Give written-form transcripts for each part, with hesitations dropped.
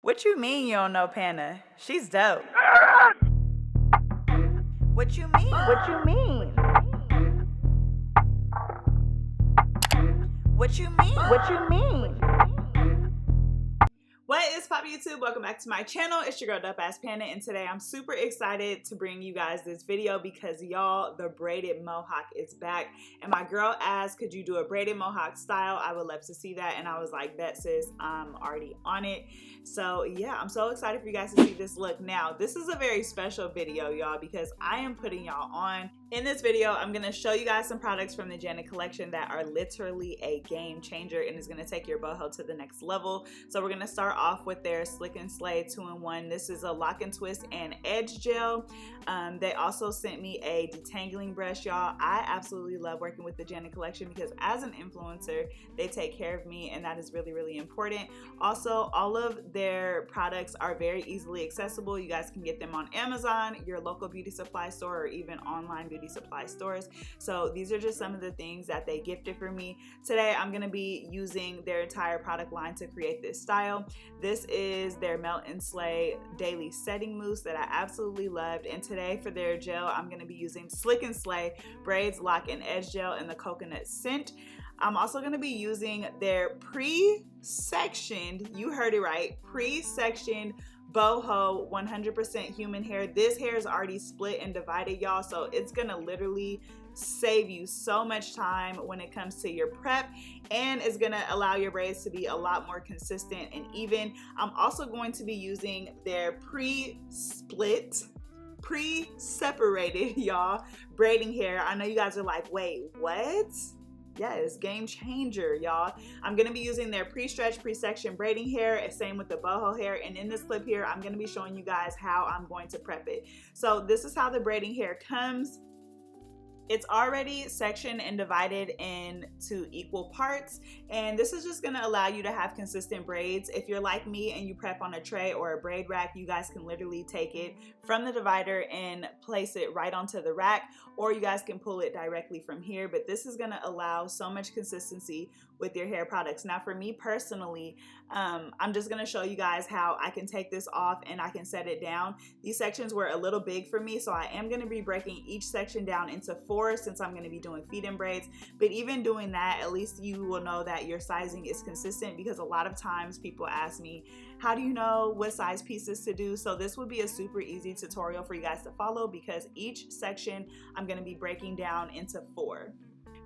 What you mean you don't know Pana? She's dope. What you mean? What you mean? What you mean? What you mean? What is poppin' YouTube? Welcome back to my channel. It's your girl DOPEaxxPANA, and today I'm super excited to bring you guys this video because y'all, the braided mohawk is back. And my girl asked, could you do a braided mohawk style? I would love to see that, and I was like, bet sis, I'm already on it. So yeah, I'm so excited for you guys to see this look. Now, this is a very special video, y'all, because I am putting y'all on. In this video, I'm gonna show you guys some products from the Janet collection that are literally a game changer and is gonna take your boho to the next level. So we're gonna start off with their Slick and Slay 2-in-1. This is a lock and twist and edge gel. They also sent me a detangling brush, y'all. I absolutely love working with the Janet collection because as an influencer, they take care of me, and that is really, really important. Also, all of their products are very easily accessible. You guys can get them on Amazon, your local beauty supply store, or even online beauty supply stores. So these are just some of the things that they gifted for me. Today I'm going to be using their entire product line to create this style. This is their Melt and Slay Daily Setting Mousse that I absolutely loved, and today for their gel I'm going to be using Slick and Slay Braids Lock and Edge Gel in the coconut scent. I'm also going to be using their pre-sectioned, you heard it right, pre-sectioned Boho 100% human hair. This hair is already split and divided, y'all, so it's gonna literally save you so much time when it comes to your prep, and it's gonna allow your braids to be a lot more consistent and even. I'm also going to be using their pre-split, pre-separated, y'all, braiding hair. I know you guys are like, wait, what? Yes, game changer, y'all. I'm gonna be using their pre-stretch, pre-section braiding hair, same with the boho hair, and in this clip here, I'm gonna be showing you guys how I'm going to prep it. So this is how the braiding hair comes. It's already sectioned and divided into equal parts, and this is just going to allow you to have consistent braids. If you're like me and you prep on a tray or a braid rack, you guys can literally take it from the divider and place it right onto the rack, or you guys can pull it directly from here. But this is going to allow so much consistency with your hair products. Now for me personally, I'm just going to show you guys how I can take this off and I can set it down. These sections were a little big for me, so I am going to be breaking each section down into 4 since I'm going to be doing feed-in braids. But even doing that, at least you will know that your sizing is consistent, because a lot of times people ask me, how do you know what size pieces to do? So this would be a super easy tutorial for you guys to follow, because each section I'm going to be breaking down into 4.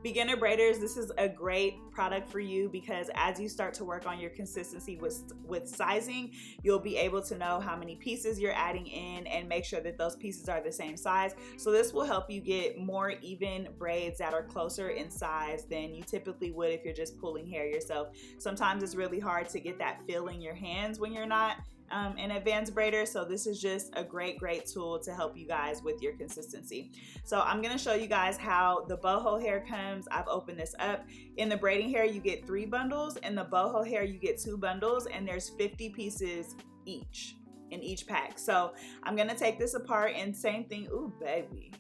Beginner braiders, this is a great product for you because as you start to work on your consistency with sizing, you'll be able to know how many pieces you're adding in and make sure that those pieces are the same size. So this will help you get more even braids that are closer in size than you typically would if you're just pulling hair yourself. Sometimes it's really hard to get that feel in your hands when you're not an advanced braider, so this is just a great tool to help you guys with your consistency. So I'm going to show you guys how the boho hair comes. I've opened this up. In the braiding hair you get 3 bundles, in the boho hair you get 2 bundles, and there's 50 pieces each in each pack. So I'm going to take this apart, and same thing. Ooh baby,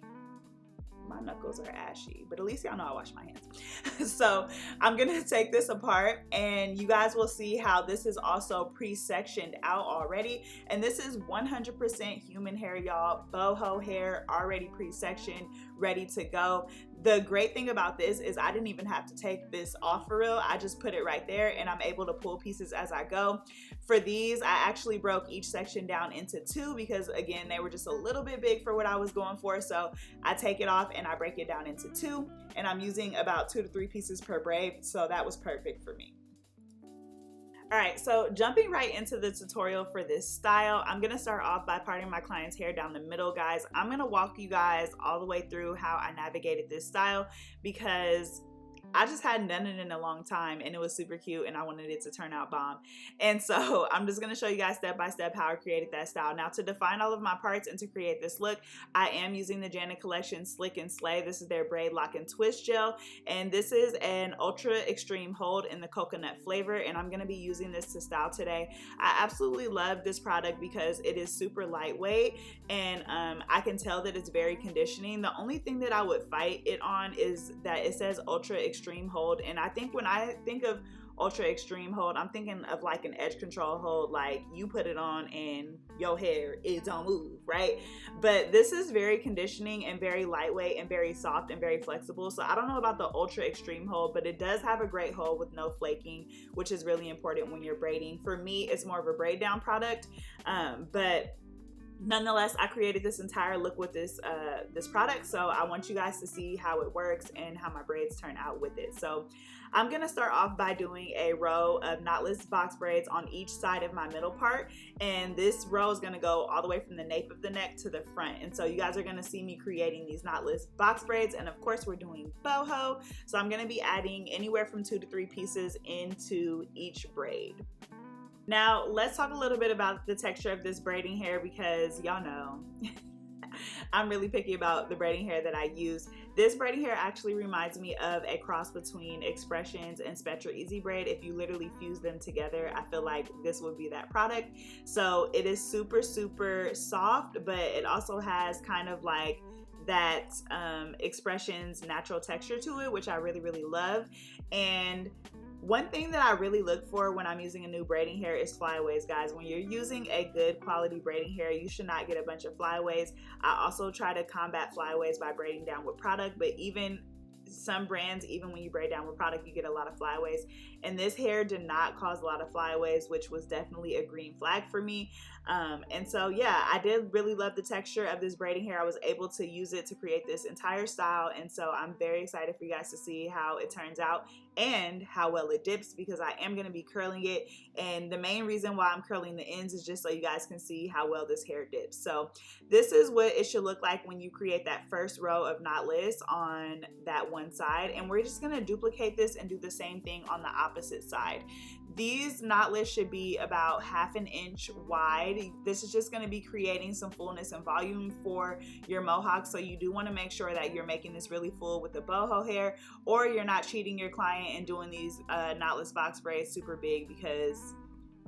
my knuckles are ashy, but at least y'all know I wash my hands. So I'm gonna take this apart, and you guys will see how this is also pre-sectioned out already. And this is 100% human hair, y'all. Boho hair, already pre-sectioned, ready to go. The great thing about this is I didn't even have to take this off for real. I just put it right there, and I'm able to pull pieces as I go. For these, I actually broke each section down into 2 because again, they were just a little bit big for what I was going for. So I take it off and I break it down into 2, and I'm using about 2 to 3 pieces per braid. So that was perfect for me. All right, so jumping right into the tutorial for this style, I'm gonna start off by parting my client's hair down the middle, guys. I'm gonna walk you guys all the way through how I navigated this style because I just hadn't done it in a long time, and it was super cute, and I wanted it to turn out bomb. And so I'm just going to show you guys step by step how I created that style. Now, to define all of my parts and to create this look, I am using the Janet collection Slick and Slay. This is their braid lock and twist gel, and this is an ultra extreme hold in the coconut flavor, and I'm going to be using this to style today. I absolutely love this product because it is super lightweight, and I can tell that it's very conditioning. The only thing that I would fight it on is that it says ultra extreme hold, and I think when I think of ultra extreme hold. I'm thinking of like an edge control hold, like you put it on and your hair, it don't move, right? But this is very conditioning and very lightweight and very soft and very flexible. So I don't know about the ultra extreme hold, but it does have a great hold with no flaking, which is really important when you're braiding. For me, it's more of a braid down product, but nonetheless, I created this entire look with this product, so I want you guys to see how it works and how my braids turn out with it. So I'm gonna start off by doing a row of knotless box braids on each side of my middle part, and this row is gonna go all the way from the nape of the neck to the front. And so you guys are gonna see me creating these knotless box braids, and of course we're doing boho, so I'm gonna be adding anywhere from 2 to 3 pieces into each braid. Now, let's talk a little bit about the texture of this braiding hair, because y'all know I'm really picky about the braiding hair that I use. This braiding hair actually reminds me of a cross between Expressions and Spectra Easy Braid. If you literally fuse them together, I feel like this would be that product. So it is super, super soft, but it also has kind of like that Expressions natural texture to it, which I really, really love. And one thing that I really look for when I'm using a new braiding hair is flyaways, guys. When you're using a good quality braiding hair, you should not get a bunch of flyaways. I also try to combat flyaways by braiding down with product, but even some brands, even when you braid down with product, you get a lot of flyaways. And this hair did not cause a lot of flyaways, which was definitely a green flag for me. And so yeah, I did really love the texture of this braiding hair. I was able to use it to create this entire style, and so I'm very excited for you guys to see how it turns out and how well it dips, because I am going to be curling it, and the main reason why I'm curling the ends is just so you guys can see how well this hair dips. So this is what it should look like when you create that first row of knotless on that one side, and we're just going to duplicate this and do the same thing on the opposite side. These knotless should be about 1/2 inch wide. This is just going to be creating some fullness and volume for your mohawk, so you do want to make sure that you're making this really full with the boho hair, or you're not cheating your client and doing these knotless box braids super big, because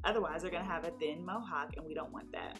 otherwise they're going to have a thin mohawk, and we don't want that.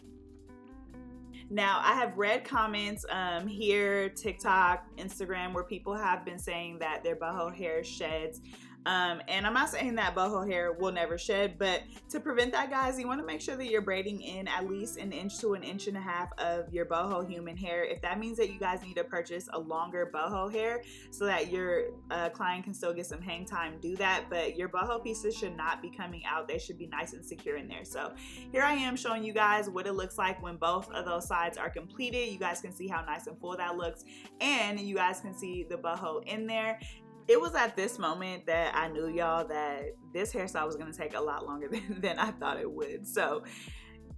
Now, I have read comments here, TikTok, Instagram, where people have been saying that their boho hair sheds. And I'm not saying that boho hair will never shed, but to prevent that, guys, you want to make sure that you're braiding in at least 1 inch to 1.5 inches of your boho human hair. If that means that you guys need to purchase a longer boho hair so that your client can still get some hang time, do that. But your boho pieces should not be coming out. They should be nice and secure in there. So here I am showing you guys what it looks like when both of those sides are completed. You guys can see how nice and full that looks, and you guys can see the boho in there. It was at this moment that I knew, y'all, that this hairstyle was going to take a lot longer than I thought it would. So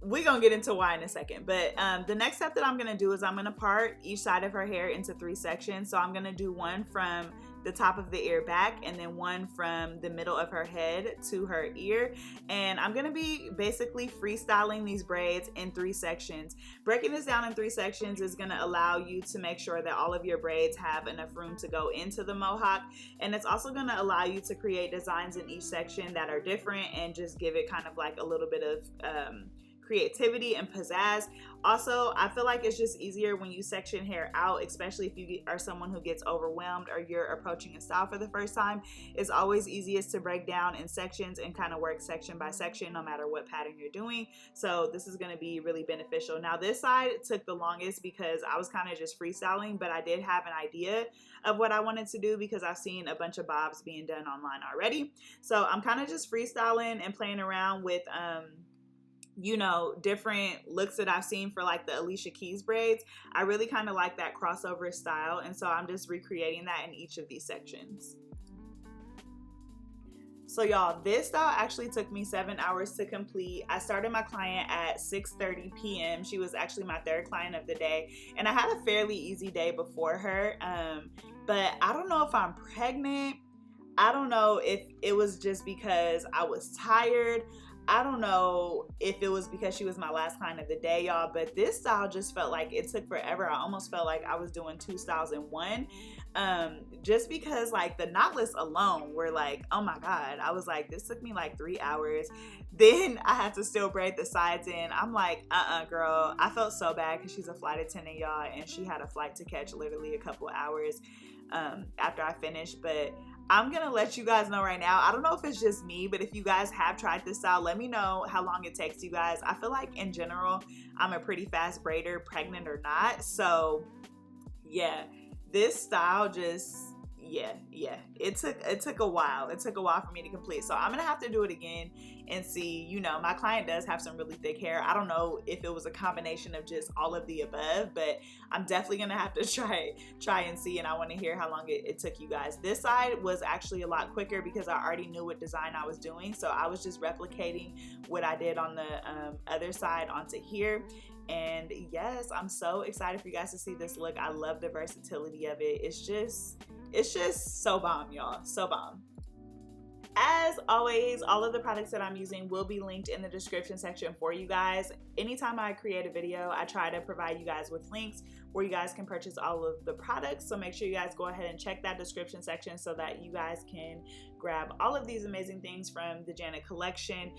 we're going to get into why in a second. But the next step that I'm going to do is I'm going to part each side of her hair into 3 sections. So I'm going to do one from the top of the ear back, and then one from the middle of her head to her ear. And I'm going to be basically freestyling these braids in 3 sections. Breaking this down in 3 sections is going to allow you to make sure that all of your braids have enough room to go into the mohawk. And it's also going to allow you to create designs in each section that are different and just give it kind of like a little bit of creativity and pizzazz. Also, I feel like it's just easier when you section hair out, especially if you are someone who gets overwhelmed or you're approaching a style for the first time. It's always easiest to break down in sections and kind of work section by section, no matter what pattern you're doing. So this is going to be really beneficial. Now, this side took the longest because I was kind of just freestyling, but I did have an idea of what I wanted to do because I've seen a bunch of bobs being done online already. So I'm kind of just freestyling and playing around with you know, different looks that I've seen for like the Alicia Keys braids. I really kind of like that crossover style, and so I'm just recreating that in each of these sections. So y'all, this style actually took me 7 hours to complete. I started my client at 6:30 p.m. She was actually my 3rd client of the day, and I had a fairly easy day before her, but I don't know if I'm pregnant. I don't know if it was just because I was tired. I don't know if it was because she was my last client of the day, y'all, but this style just felt like it took forever. I almost felt like I was doing 2 styles in one, just because like the knotless alone were like, oh my God. I was like, this took me like 3 hours. Then I had to still braid the sides in. I'm like, girl. I felt so bad because she's a flight attendant, y'all, and she had a flight to catch literally a couple hours after I finished. But I'm gonna let you guys know right now. I don't know if it's just me, but if you guys have tried this style, let me know how long it takes you guys. I feel like in general, I'm a pretty fast braider, pregnant or not. So yeah, this style just, yeah, it took a while. It took a while for me to complete. So I'm gonna have to do it again and see. You know, my client does have some really thick hair. I don't know if it was a combination of just all of the above, but I'm definitely gonna have to try and see, and I want to hear how long it took you guys. This side was actually a lot quicker because I already knew what design I was doing, so I was just replicating what I did on the other side onto here. And yes, I'm so excited for you guys to see this look. I love the versatility of it. It's just so bomb, y'all. So bomb. As always, all of the products that I'm using will be linked in the description section for you guys. Anytime I create a video, I try to provide you guys with links where you guys can purchase all of the products. So make sure you guys go ahead and check that description section so that you guys can grab all of these amazing things from the Janet collection.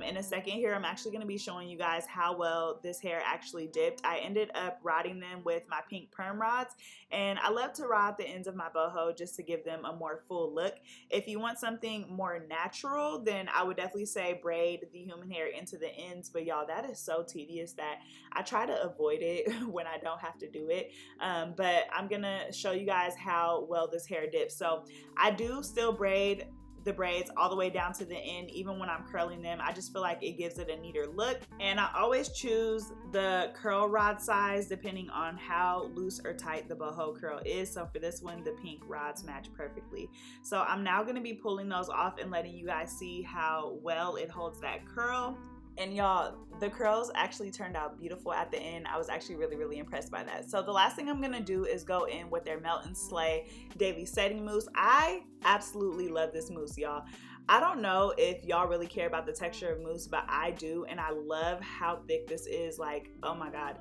In a second here, I'm actually going to be showing you guys how well this hair actually dipped. I ended up rodding them with my pink perm rods, and I love to rod the ends of my boho just to give them a more full look. If you want something more natural, then I would definitely say braid the human hair into the ends, but y'all, that is so tedious that I try to avoid it when I don't have to do it. But I'm gonna show you guys how well this hair dips. So I do still braid the braids all the way down to the end, even when I'm curling them. I just feel like it gives it a neater look, and I always choose the curl rod size depending on how loose or tight the boho curl is. So for this one, the pink rods match perfectly. So I'm now going to be pulling those off and letting you guys see how well it holds that curl. And y'all, the curls actually turned out beautiful at the end. I was actually really impressed by that. So the last thing I'm gonna do is go in with their Melt and Slay Daily Setting Mousse. I absolutely love this mousse, y'all. I don't know if y'all really care about the texture of mousse, but I do, and I love how thick this is. Like, oh my God.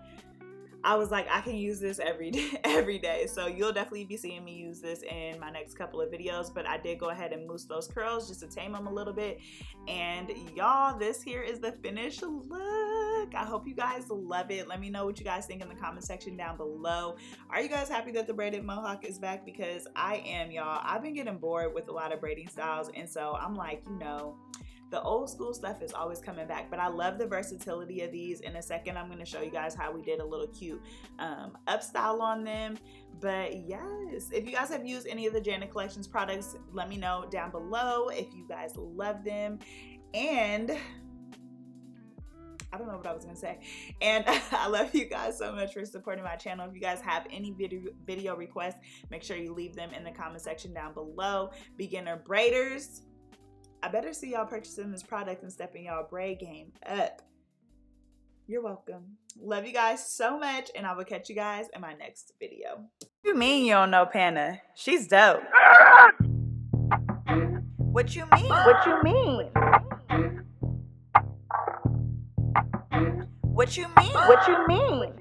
I was like, I can use this every day. So you'll definitely be seeing me use this in my next couple of videos, but I did go ahead and mousse those curls just to tame them a little bit. And y'all, this here is the finished look. I hope you guys love it. Let me know what you guys think in the comment section down below. Are you guys happy that the braided mohawk is back? Because I am, y'all. I've been getting bored with a lot of braiding styles, and so I'm like, you know, the old school stuff is always coming back, but I love the versatility of these. In a second, I'm going to show you guys how we did a little cute up style on them. But yes, if you guys have used any of the Janet Collections products, let me know down below if you guys love them. And I don't know what I was gonna say. And I love you guys so much for supporting my channel. If you guys have any video requests, make sure you leave them in the comment section down below. Beginner braiders, I better see y'all purchasing this product and stepping y'all braid game up. You're welcome. Love you guys so much, and I will catch you guys in my next video. What you mean you don't know Pana? She's dope. What you mean? What you mean? What you mean? What you mean?